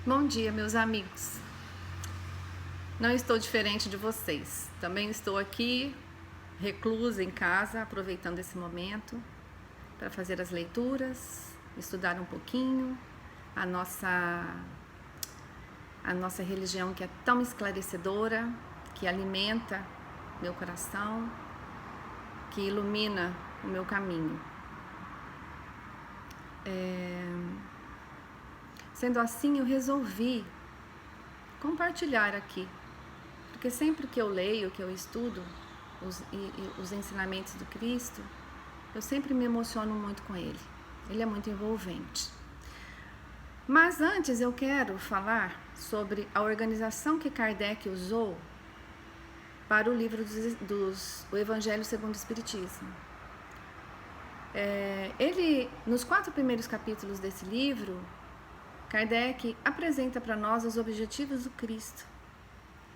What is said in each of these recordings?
Bom dia, meus amigos. Não estou diferente de vocês. Também estou aqui, reclusa em casa, aproveitando esse momento para fazer as leituras, estudar um pouquinho a nossa religião, que é tão esclarecedora, que alimenta meu coração, que ilumina o meu caminho. Sendo assim, eu resolvi compartilhar aqui, porque sempre que eu leio, que eu estudo os ensinamentos do Cristo, eu sempre me emociono muito com ele. Ele é muito envolvente. Mas antes eu quero falar sobre a organização que Kardec usou para o livro do Evangelho segundo o Espiritismo. Nos 4 primeiros capítulos desse livro, Kardec apresenta para nós os objetivos do Cristo,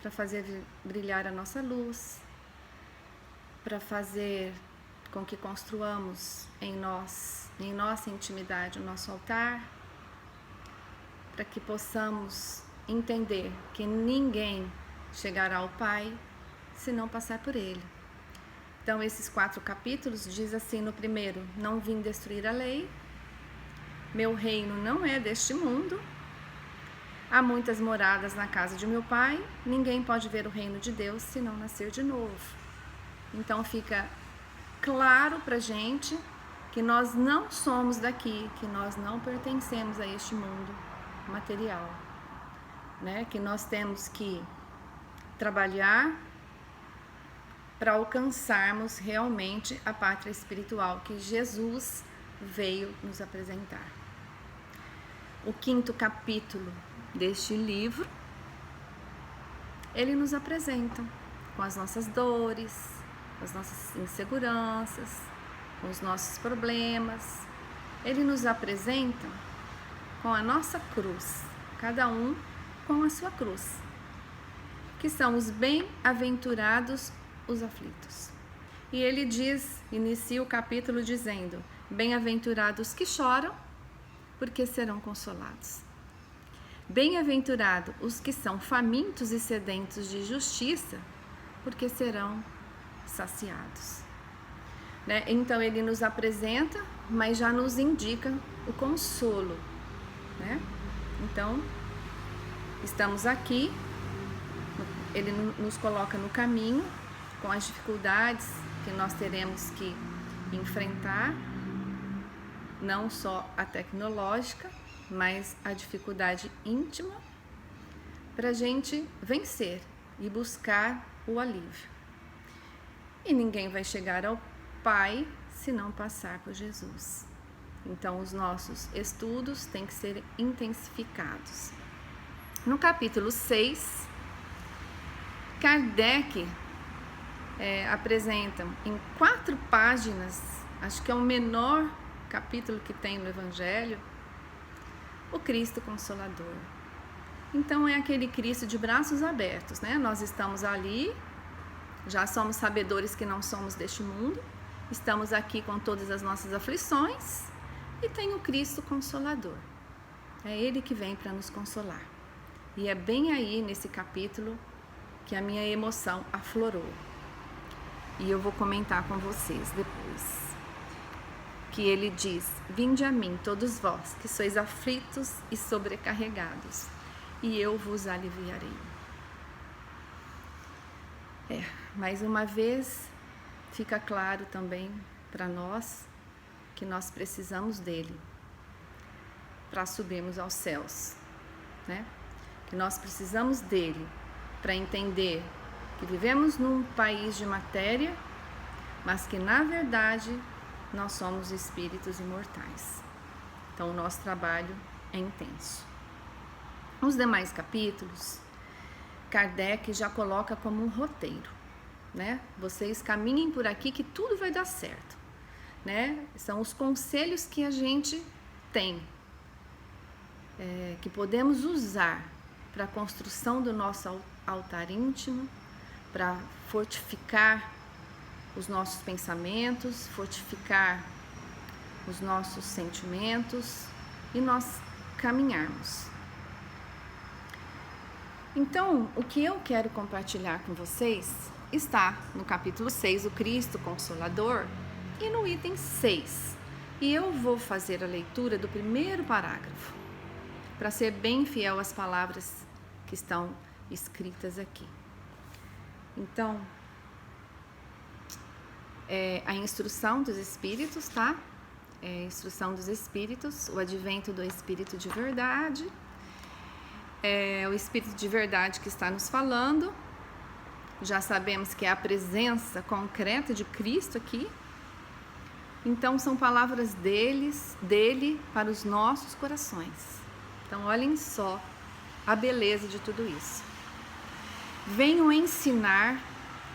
para fazer brilhar a nossa luz, para fazer com que construamos em nossa intimidade, o nosso altar, para que possamos entender que ninguém chegará ao Pai se não passar por Ele. Então, esses 4 capítulos diz assim no primeiro: não vim destruir a lei, meu reino não é deste mundo, há muitas moradas na casa de meu Pai, ninguém pode ver o reino de Deus se não nascer de novo. Então fica claro pra gente que nós não somos daqui, que nós não pertencemos a este mundo material, né? Que nós temos que trabalhar para alcançarmos realmente a pátria espiritual que Jesus veio nos apresentar. O 5º capítulo deste livro, ele nos apresenta com as nossas dores, com as nossas inseguranças, com os nossos problemas. Ele nos apresenta com a nossa cruz, cada um com a sua cruz, que são os bem-aventurados os aflitos. E ele inicia o capítulo dizendo: bem-aventurados que choram, porque serão consolados. Bem-aventurados os que são famintos e sedentos de justiça, porque serão saciados. Né? Então ele nos apresenta, mas já nos indica o consolo. Né? Então, estamos aqui, ele nos coloca no caminho, com as dificuldades que nós teremos que enfrentar, não só a tecnológica, mas a dificuldade íntima, para a gente vencer e buscar o alívio. E ninguém vai chegar ao Pai se não passar por Jesus. Então, os nossos estudos têm que ser intensificados. No capítulo 6, Kardec apresenta em 4 páginas, acho que é o menor capítulo que tem no Evangelho, o Cristo Consolador. Então é aquele Cristo de braços abertos, né? Nós estamos ali, já somos sabedores que não somos deste mundo, estamos aqui com todas as nossas aflições e tem o Cristo Consolador. É Ele que vem para nos consolar. E é bem aí nesse capítulo que a minha emoção aflorou. E eu vou comentar com vocês depois. Que ele diz: vinde a mim, todos vós, que sois aflitos e sobrecarregados, e eu vos aliviarei. Mais uma vez, fica claro também para nós que nós precisamos dele para subirmos aos céus, né? Que nós precisamos dele para entender que vivemos num país de matéria, mas que na verdade nós somos espíritos imortais. Então o nosso trabalho é intenso. Os demais capítulos, Kardec já coloca como um roteiro, né? Vocês caminhem por aqui que tudo vai dar certo, né? São os conselhos que a gente tem, que podemos usar para a construção do nosso altar íntimo, para fortificar os nossos pensamentos, fortificar os nossos sentimentos e nós caminharmos. Então, o que eu quero compartilhar com vocês está no capítulo 6, o Cristo Consolador, e no item 6. E eu vou fazer a leitura do primeiro parágrafo, para ser bem fiel às palavras que estão escritas aqui. Então, a instrução dos Espíritos, tá? Instrução dos Espíritos, o advento do Espírito de verdade. O Espírito de verdade que está nos falando. Já sabemos que é a presença concreta de Cristo aqui. Então, são palavras dele para os nossos corações. Então, olhem só a beleza de tudo isso. Venho ensinar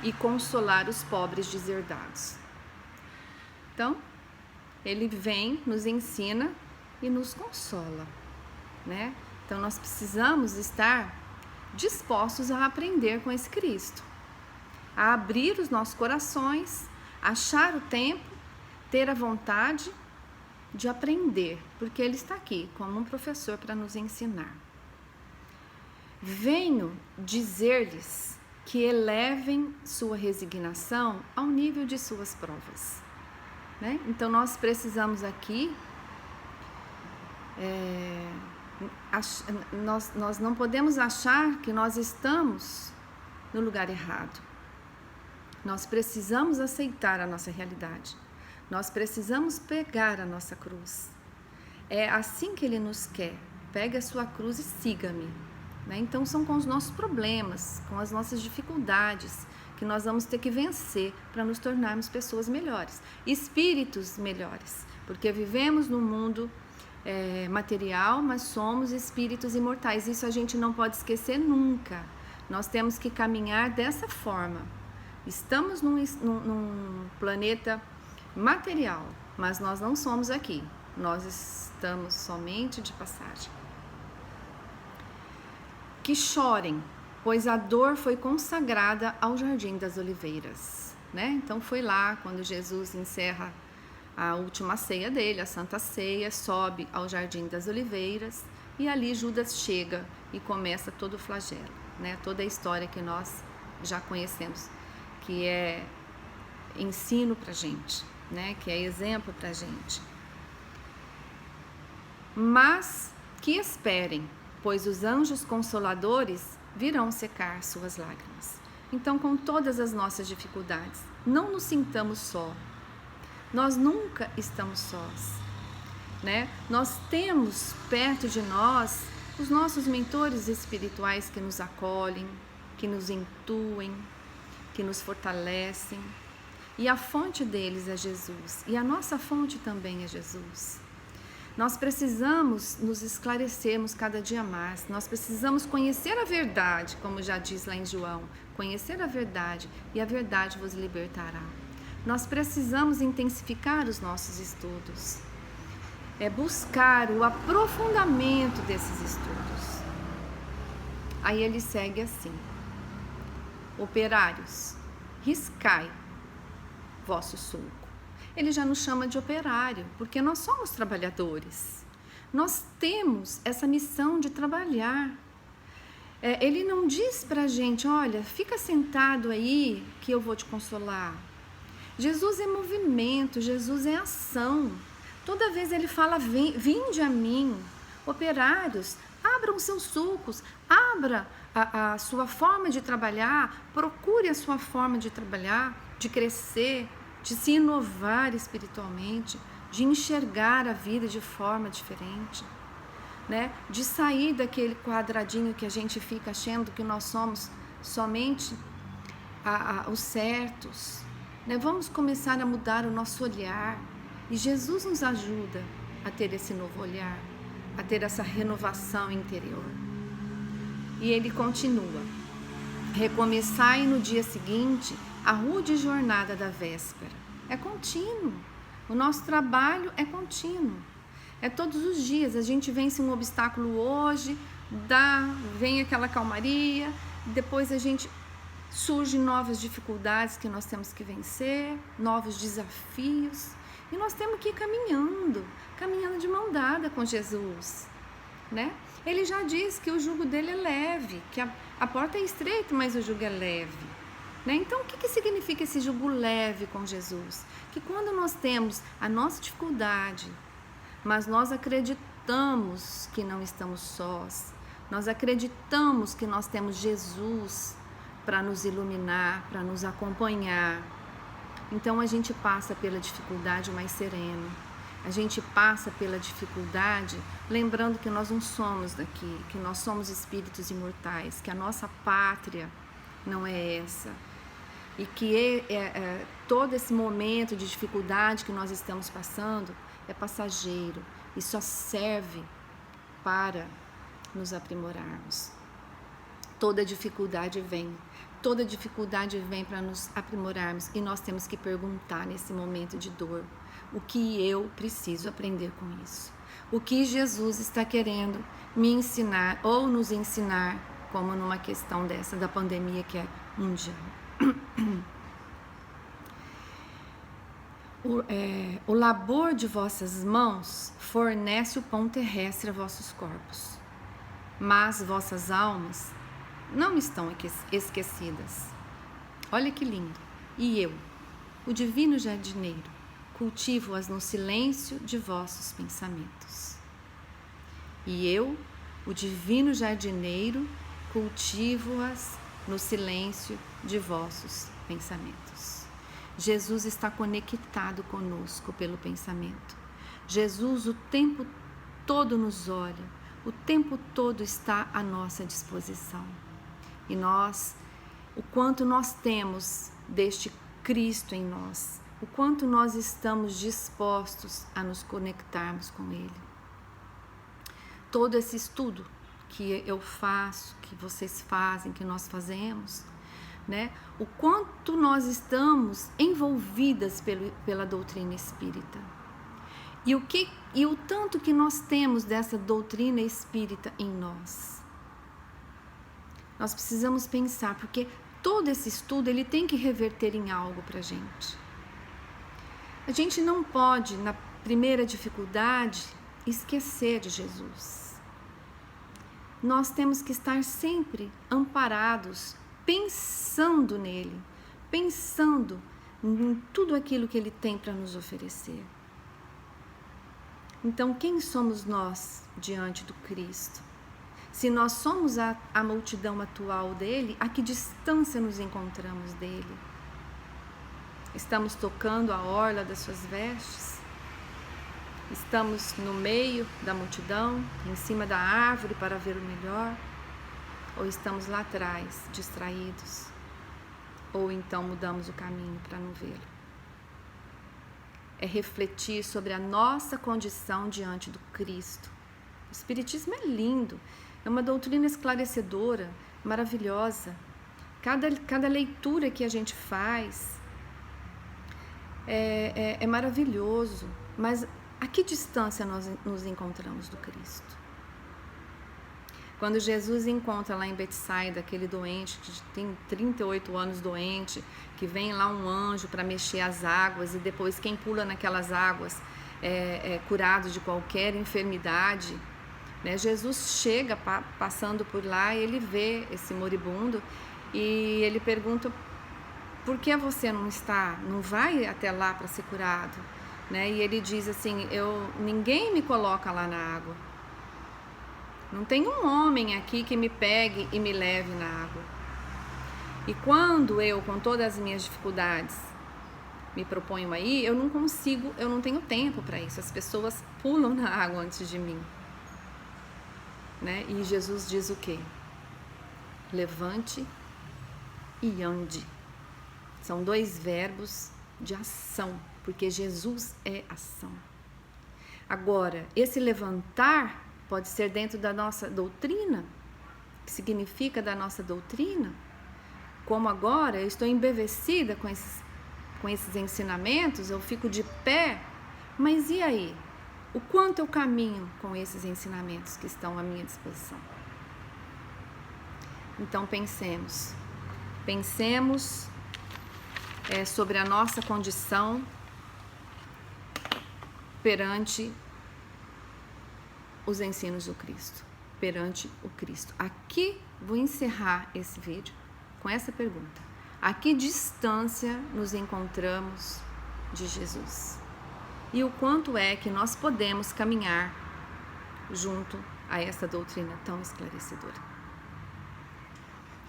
e consolar os pobres deserdados. Então, ele vem, nos ensina e nos consola, né? Então, nós precisamos estar dispostos a aprender com esse Cristo, a abrir os nossos corações, achar o tempo, ter a vontade de aprender, porque ele está aqui como um professor para nos ensinar. Venho dizer-lhes que elevem sua resignação ao nível de suas provas, né? Então, nós precisamos aqui, nós não podemos achar que nós estamos no lugar errado. Nós precisamos aceitar a nossa realidade. Nós precisamos pegar a nossa cruz. É assim que ele nos quer. Pegue a sua cruz e siga-me. Então, são com os nossos problemas, com as nossas dificuldades, que nós vamos ter que vencer para nos tornarmos pessoas melhores, espíritos melhores, porque vivemos num mundo material, mas somos espíritos imortais. Isso a gente não pode esquecer nunca. Nós temos que caminhar dessa forma. Estamos num planeta material, mas nós não somos aqui. Nós estamos somente de passagem. Que chorem, pois a dor foi consagrada ao Jardim das Oliveiras, né? Então, foi lá quando Jesus encerra a última ceia dele, a Santa Ceia, sobe ao Jardim das Oliveiras, e ali Judas chega e começa todo o flagelo, né? Toda a história que nós já conhecemos, que é ensino pra gente, né? Que é exemplo pra gente. Mas que esperem, pois os anjos consoladores virão secar suas lágrimas. Então, com todas as nossas dificuldades, não nos sintamos só. Nós nunca estamos sós, né? Nós temos perto de nós os nossos mentores espirituais que nos acolhem, que nos intuem, que nos fortalecem. E a fonte deles é Jesus. E a nossa fonte também é Jesus. Nós precisamos nos esclarecermos cada dia mais. Nós precisamos conhecer a verdade, como já diz lá em João. Conhecer a verdade e a verdade vos libertará. Nós precisamos intensificar os nossos estudos. Buscar o aprofundamento desses estudos. Aí ele segue assim. Operários, riscai vosso sulco. Ele já nos chama de operário, porque nós somos trabalhadores. Nós temos essa missão de trabalhar. Ele não diz pra gente, olha, fica sentado aí que eu vou te consolar. Jesus é movimento, Jesus é ação. Toda vez ele fala, vinde a mim. Operários, abram seus sulcos, abra a sua forma de trabalhar, procure a sua forma de trabalhar, de crescer, de se inovar espiritualmente, de enxergar a vida de forma diferente, né? De sair daquele quadradinho que a gente fica achando que nós somos somente os certos, né? Vamos começar a mudar o nosso olhar, e Jesus nos ajuda a ter esse novo olhar, a ter essa renovação interior. E ele continua: recomeçai no dia seguinte a rude jornada da véspera. É contínuo. O nosso trabalho é contínuo. É todos os dias. A gente vence um obstáculo hoje, vem aquela calmaria, depois a gente surgem novas dificuldades que nós temos que vencer, novos desafios. E nós temos que ir caminhando de mão dada com Jesus. né? Ele já diz que o jugo dele é leve, que a porta é estreita, mas o jugo é leve, né? Então, o que significa esse jugo leve com Jesus? Que quando nós temos a nossa dificuldade, mas nós acreditamos que não estamos sós, nós acreditamos que nós temos Jesus para nos iluminar, para nos acompanhar. Então a gente passa pela dificuldade mais sereno. A gente passa pela dificuldade lembrando que nós não somos daqui, que nós somos espíritos imortais, que a nossa pátria não é essa. E que todo esse momento de dificuldade que nós estamos passando é passageiro e só serve para nos aprimorarmos. Toda dificuldade vem para nos aprimorarmos e nós temos que perguntar nesse momento de dor: o que eu preciso aprender com isso? O que Jesus está querendo me ensinar ou nos ensinar, como numa questão dessa da pandemia que é mundial? O labor de vossas mãos fornece o pão terrestre a vossos corpos, mas vossas almas não estão esquecidas. Olha que lindo. E eu, o divino jardineiro, cultivo-as no silêncio de vossos pensamentos. E eu, o divino jardineiro, cultivo-as no silêncio de vossos pensamentos. Jesus está conectado conosco pelo pensamento. Jesus o tempo todo nos olha, o tempo todo está à nossa disposição. E nós, o quanto nós temos deste Cristo em nós, o quanto nós estamos dispostos a nos conectarmos com Ele. Todo esse estudo que eu faço, que vocês fazem, que nós fazemos, né? O quanto nós estamos envolvidas pela doutrina espírita. E o tanto que nós temos dessa doutrina espírita em nós. Nós precisamos pensar, porque todo esse estudo ele tem que reverter em algo para a gente. A gente não pode, na primeira dificuldade, esquecer de Jesus. Nós temos que estar sempre amparados, pensando nele, pensando em tudo aquilo que ele tem para nos oferecer. Então, quem somos nós diante do Cristo? Se nós somos a multidão atual dele, a que distância nos encontramos dele? Estamos tocando a orla das suas vestes? Estamos no meio da multidão, em cima da árvore para ver o melhor? Ou estamos lá atrás, distraídos? Ou então mudamos o caminho para não vê-lo? É refletir sobre a nossa condição diante do Cristo. O Espiritismo é lindo, é uma doutrina esclarecedora, maravilhosa. Cada leitura que a gente faz é maravilhoso, mas a que distância nós nos encontramos do Cristo? Quando Jesus encontra lá em Betsaida aquele doente que tem 38 anos doente, que vem lá um anjo para mexer as águas e depois quem pula naquelas águas é curado de qualquer enfermidade, né? Jesus chega passando por lá e ele vê esse moribundo e ele pergunta: por que você não vai até lá para ser curado? Né? E ele diz assim: ninguém me coloca lá na água. Não tem um homem aqui que me pegue e me leve na água. E quando eu, com todas as minhas dificuldades, me proponho aí, eu não consigo, eu não tenho tempo para isso. As pessoas pulam na água antes de mim. Né? E Jesus diz o quê? Levante e ande. São dois verbos de ação, porque Jesus é ação. Agora, esse levantar pode ser dentro da nossa doutrina, que significa da nossa doutrina, como agora eu estou embevecida com esses ensinamentos, eu fico de pé, mas e aí? O quanto eu caminho com esses ensinamentos que estão à minha disposição? Então pensemos sobre a nossa condição perante os ensinos do Cristo, perante o Cristo. Aqui vou encerrar esse vídeo com essa pergunta: a que distância nos encontramos de Jesus? E o quanto é que nós podemos caminhar junto a essa doutrina tão esclarecedora?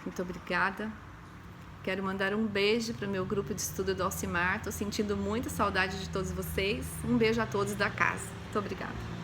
Muito obrigada. Quero mandar um beijo para o meu grupo de estudo do Alcimar. Estou sentindo muita saudade de todos vocês. Um beijo a todos da casa. Muito obrigada.